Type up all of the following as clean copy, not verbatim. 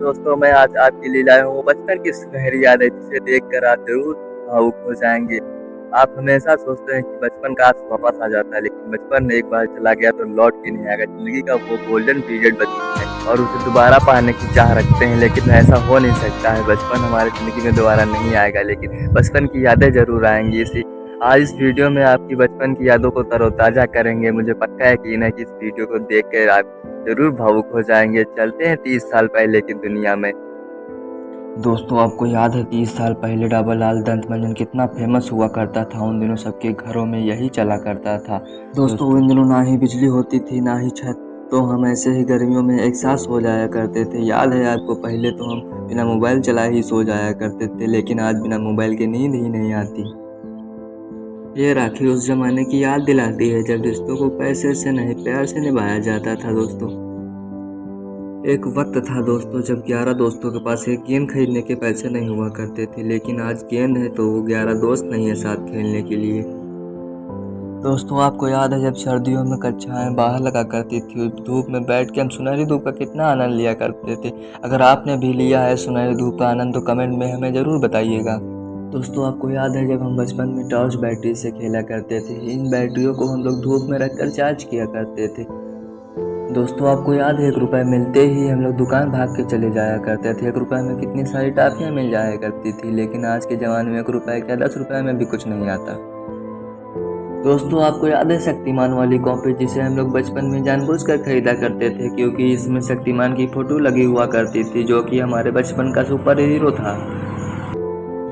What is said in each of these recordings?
दोस्तों मैं आज आपके लिए लाया हूँ बचपन की सुनहरी यादें जिसे देखकर आप जरूर भावुक हो जाएंगे। आप हमेशा सोचते हैं कि बचपन काश वापस आ जाता है, लेकिन बचपन एक बार चला गया तो लौट के नहीं आएगा। जिंदगी का वो गोल्डन पीरियड बचपन है और उसे दोबारा पाने की चाह रखते हैं, लेकिन ऐसा हो नहीं सकता है। बचपन हमारी जिंदगी में दोबारा नहीं आएगा, लेकिन बचपन की यादें जरूर आएंगी। इसी आज इस वीडियो में आपकी बचपन की यादों को तरोताजा करेंगे। मुझे पक्का यकीन है कि इस वीडियो को देख कर आप जरूर भावुक हो जाएंगे। चलते हैं 30 साल पहले की दुनिया में। दोस्तों, आपको याद है 30 साल पहले डाबर लाल दंत मंजन कितना फेमस हुआ करता था। उन दिनों सबके घरों में यही चला करता था। दोस्तों, उन दिनों ना ही बिजली होती थी ना ही छत, तो हम ऐसे ही गर्मियों में एक साथ सो जाया करते थे। याद है आपको? पहले तो हम बिना मोबाइल चलाए ही सो जाया करते थे, लेकिन आज बिना मोबाइल के नींद ही नहीं आती। ये राखी उस जमाने की याद दिलाती है जब रिश्तों को पैसे से नहीं प्यार से निभाया जाता था। दोस्तों, एक वक्त था दोस्तों जब 11 दोस्तों के पास एक गेंद खरीदने के पैसे नहीं हुआ करते थे, लेकिन आज गेंद है तो वो 11 दोस्त नहीं है साथ खेलने के लिए। दोस्तों, आपको याद है जब सर्दियों में कक्षाएं बाहर लगा करती थी, धूप में बैठ के हम सुनहरी धूप का कितना आनंद लिया करते थे। अगर आपने भी लिया है सुनहरी धूप का आनंद तो कमेंट में हमें ज़रूर बताइएगा। दोस्तों, आपको याद है जब हम बचपन में टॉर्च बैटरी से खेला करते थे? इन बैटरियों को हम लोग धूप में रखकर चार्ज किया करते थे। दोस्तों, आपको याद है 1 रुपए मिलते ही हम लोग दुकान भाग के चले जाया करते थे। 1 रुपए में कितनी सारी टॉफियाँ मिल जाया करती थी, लेकिन आज के ज़माने में 1 रुपए क्या 10 रुपए में भी कुछ नहीं आता। दोस्तों, आपको याद है शक्तिमान वाली कॉपी जिसे हम लोग बचपन में जानबूझकर खरीदा करते थे, क्योंकि इसमें शक्तिमान की फोटो लगी हुआ करती थी, जो कि हमारे बचपन का सुपर हीरो था।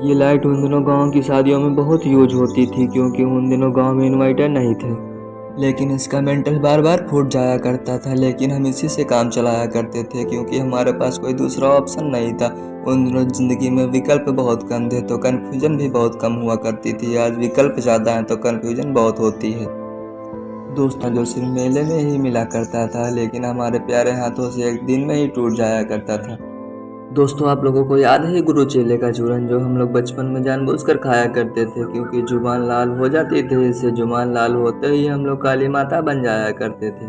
ये लाइट उन दिनों गांव की शादियों में बहुत यूज होती थी, क्योंकि उन दिनों गांव में इन्वर्टर नहीं थे, लेकिन इसका मेंटल बार बार फूट जाया करता था। लेकिन हम इसी से काम चलाया करते थे, क्योंकि हमारे पास कोई दूसरा ऑप्शन नहीं था। उन दिनों ज़िंदगी में विकल्प बहुत कम थे तो कन्फ्यूजन भी बहुत कम हुआ करती थी। आज विकल्प ज़्यादा हैं तो कन्फ्यूजन बहुत होती है। दोस्तों, जो सिर्फ मेले में ही मिला करता था, लेकिन हमारे प्यारे हाथों से एक दिन में ही टूट जाया करता था। दोस्तों, आप लोगों को याद है गुरु चेले का चूरन, जो हम लोग बचपन में जानबूझकर खाया करते थे, क्योंकि जुबान लाल हो जाती थी। इससे जुबान लाल होते ही हम लोग काली माता बन जाया करते थे।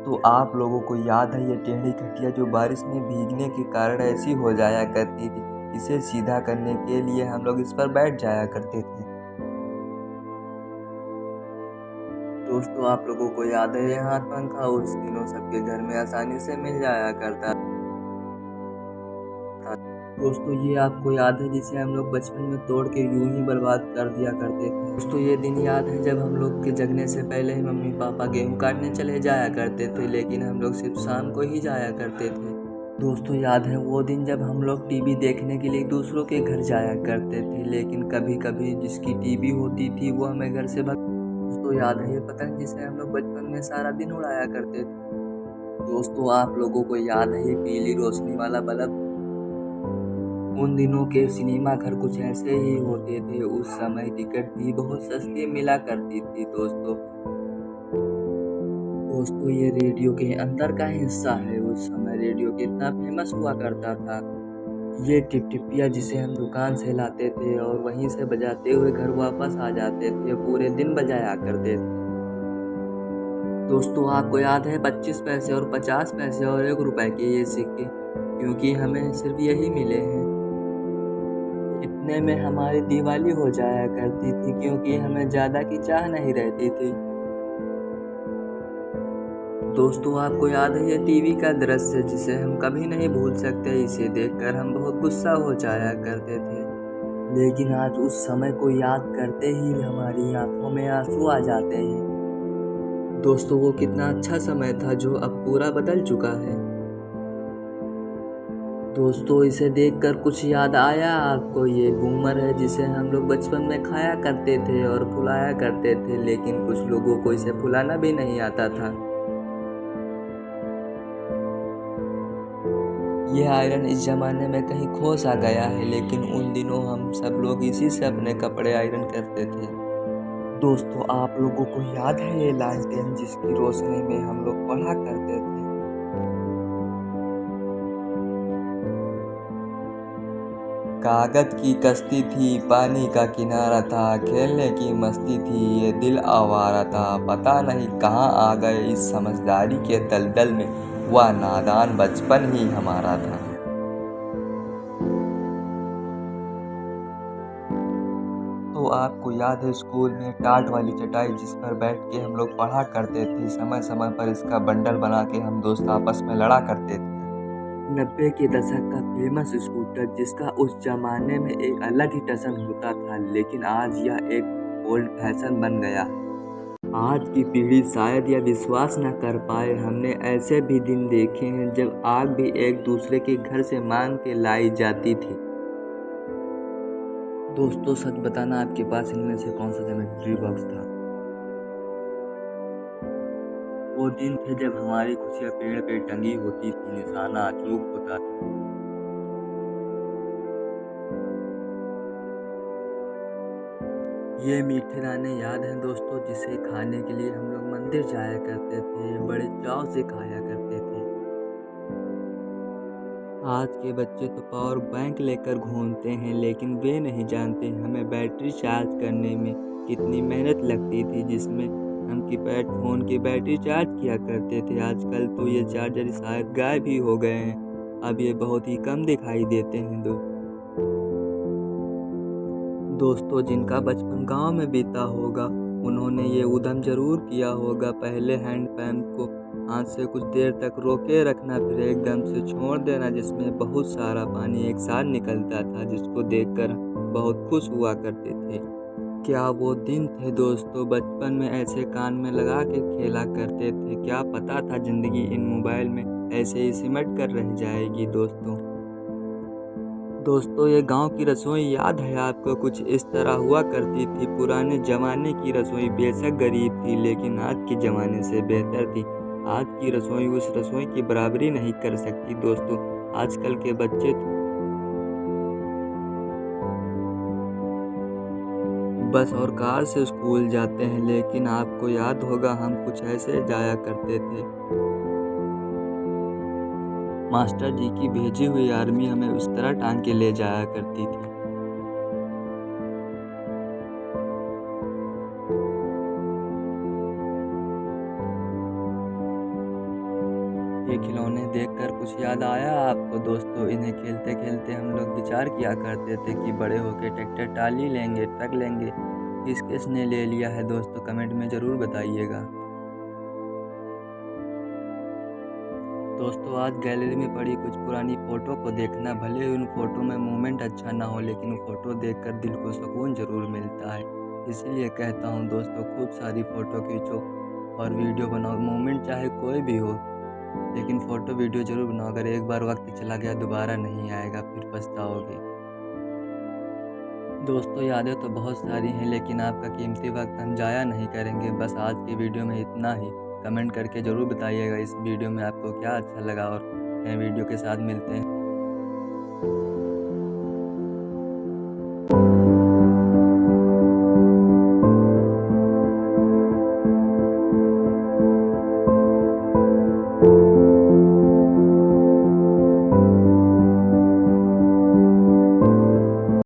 तो आप लोगों को याद है ये टेढ़ी खटिया जो बारिश में भीगने के कारण ऐसी हो जाया करती थी? इसे सीधा करने के लिए हम लोग इस पर बैठ जाया करते थे। दोस्तों, आप लोगों को याद है ये हाथ पंखा उस दिनों सबके घर में आसानी से मिल जाया करता था। दोस्तों, ये आपको याद है जिसे हम लोग बचपन में तोड़ के यूं ही बर्बाद कर दिया करते थे? दोस्तों, ये दिन याद है जब हम लोग के जगने से पहले ही मम्मी पापा गेहूं काटने चले जाया करते थे, लेकिन हम लोग सिर्फ शाम को ही जाया करते थे। दोस्तों, याद है वो दिन जब हम लोग टीवी देखने के लिए दूसरों के घर जाया करते थे, लेकिन कभी कभी जिसकी टीवी होती थी वो हमें घर से दोस्तों, याद है ये पतंग जिसे हम लोग बचपन में सारा दिन उड़ाया करते थे? दोस्तों, आप लोगों को याद है ये पीली रोशनी वाला बल्ब? उन दिनों के सिनेमा घर कुछ ऐसे ही होते थे। उस समय टिकट भी बहुत सस्ती मिला करती थी। दोस्तों, ये रेडियो के अंदर का हिस्सा है। उस समय रेडियो कितना फेमस हुआ करता था। ये टिपटिपिया जिसे हम दुकान से लाते थे और वहीं से बजाते हुए घर वापस आ जाते थे, पूरे दिन बजाया करते थे। दोस्तों, आपको याद है 25 पैसे और 50 पैसे और 1 रुपए के ये सिक्के? क्योंकि हमें सिर्फ यही मिले हैं। इतने में हमारी दिवाली हो जाया करती थी, क्योंकि हमें ज़्यादा की चाह नहीं रहती थी। दोस्तों, आपको याद है ये टीवी का दृश्य जिसे हम कभी नहीं भूल सकते? इसे देखकर हम बहुत गुस्सा हो जाया करते थे, लेकिन आज उस समय को याद करते ही हमारी आंखों में आंसू आ जाते हैं। दोस्तों, वो कितना अच्छा समय था जो अब पूरा बदल चुका है। दोस्तों, इसे देखकर कुछ याद आया आपको? ये बूमर है जिसे हम लोग बचपन में खाया करते थे और फुलाया करते थे, लेकिन कुछ लोगों को इसे फुलाना भी नहीं आता था। ये आयरन इस जमाने में कहीं खो सा गया है, लेकिन उन दिनों हम सब लोग इसी से अपने कपड़े आयरन करते थे। दोस्तों, आप लोगों को याद है ये लालटेन जिसकी रोशनी में हम लोग पढ़ा करते थे? कागज की कश्ती थी, पानी का किनारा था, खेलने की मस्ती थी, ये दिल आवारा था, पता नहीं कहाँ आ गए इस समझदारी के दलदल में, वह नादान बचपन ही हमारा था। तो आपको याद है स्कूल में टाट वाली चटाई जिस पर बैठ के हम लोग पढ़ा करते थे, समय समय पर इसका बंडल बना के हम दोस्त आपस में लड़ा करते थे। 90 के दशक का फेमस स्कूटर जिसका उस जमाने में एक अलग ही टसन होता था, लेकिन आज यह एक ओल्ड फैशन बन गया। आज की पीढ़ी शायद यह विश्वास न कर पाए, हमने ऐसे भी दिन देखे हैं जब आग भी एक दूसरे के घर से मांग के लाई जाती थी। दोस्तों सच बताना, आपके पास इनमें से कौन सा ज्योमेट्री बॉक्स था? वो दिन थे जब हमारी खुशियाँ पेड़ पे टंगी होती थी, निशाना अचूक होता था। ये मीठे दाने याद हैं दोस्तों, जिसे खाने के लिए हम लोग मंदिर जाया करते थे, बड़े चाव से खाया करते थे। आज के बच्चे तो पावर बैंक लेकर घूमते हैं, लेकिन वे नहीं जानते हमें बैटरी चार्ज करने में कितनी मेहनत लगती थी, जिसमें हम कीपैड फ़ोन की बैटरी चार्ज किया करते थे। आजकल तो ये चार्जर शायद गायब ही हो गए हैं, अब ये बहुत ही कम दिखाई देते हैं। दोस्तों जिनका बचपन गांव में बीता होगा उन्होंने ये उद्यम जरूर किया होगा, पहले हैंड पंप को हाथ से कुछ देर तक रोके रखना, फिर एकदम से छोड़ देना, जिसमें बहुत सारा पानी एक साथ निकलता था, जिसको देखकर बहुत खुश हुआ करते थे। क्या वो दिन थे दोस्तों, बचपन में ऐसे कान में लगा के खेला करते थे, क्या पता था जिंदगी इन मोबाइल में ऐसे ही सिमट कर रह जाएगी। दोस्तों ये गांव की रसोई याद है आपको, कुछ इस तरह हुआ करती थी। पुराने ज़माने की रसोई बेशक गरीब थी, लेकिन आज के ज़माने से बेहतर थी। आज की रसोई उस रसोई की बराबरी नहीं कर सकती दोस्तों। आजकल के बच्चे बस और कार से स्कूल जाते हैं, लेकिन आपको याद होगा हम कुछ ऐसे जाया करते थे। मास्टर जी की भेजी हुई आर्मी हमें उस तरह टांग के ले जाया करती थी। ये खिलौने देखकर कुछ याद आया आपको दोस्तों? इन्हें खेलते खेलते हम लोग विचार किया करते थे कि बड़े होके ट्रैक्टर ट्राली लेंगे, ट्रक लेंगे। किस किसने ले लिया है दोस्तों, कमेंट में ज़रूर बताइएगा। दोस्तों आज गैलरी में पड़ी कुछ पुरानी फ़ोटो को देखना, भले ही उन फ़ोटो में मूवमेंट अच्छा ना हो, लेकिन फ़ोटो देखकर दिल को सुकून ज़रूर मिलता है। इसीलिए कहता हूँ दोस्तों, खूब सारी फ़ोटो खींचो और वीडियो बनाओ। मूवमेंट चाहे कोई भी हो, लेकिन फ़ोटो वीडियो ज़रूर बनाओ। अगर एक बार वक्त चला गया दोबारा नहीं आएगा, फिर पछताओगे। दोस्तों यादें तो बहुत सारी हैं, लेकिन आपका कीमती वक्त हम ज़ाया नहीं करेंगे। बस आज की वीडियो में इतना ही। कमेंट करके ज़रूर बताइएगा इस वीडियो में आपको क्या अच्छा लगा, और नए वीडियो के साथ मिलते हैं।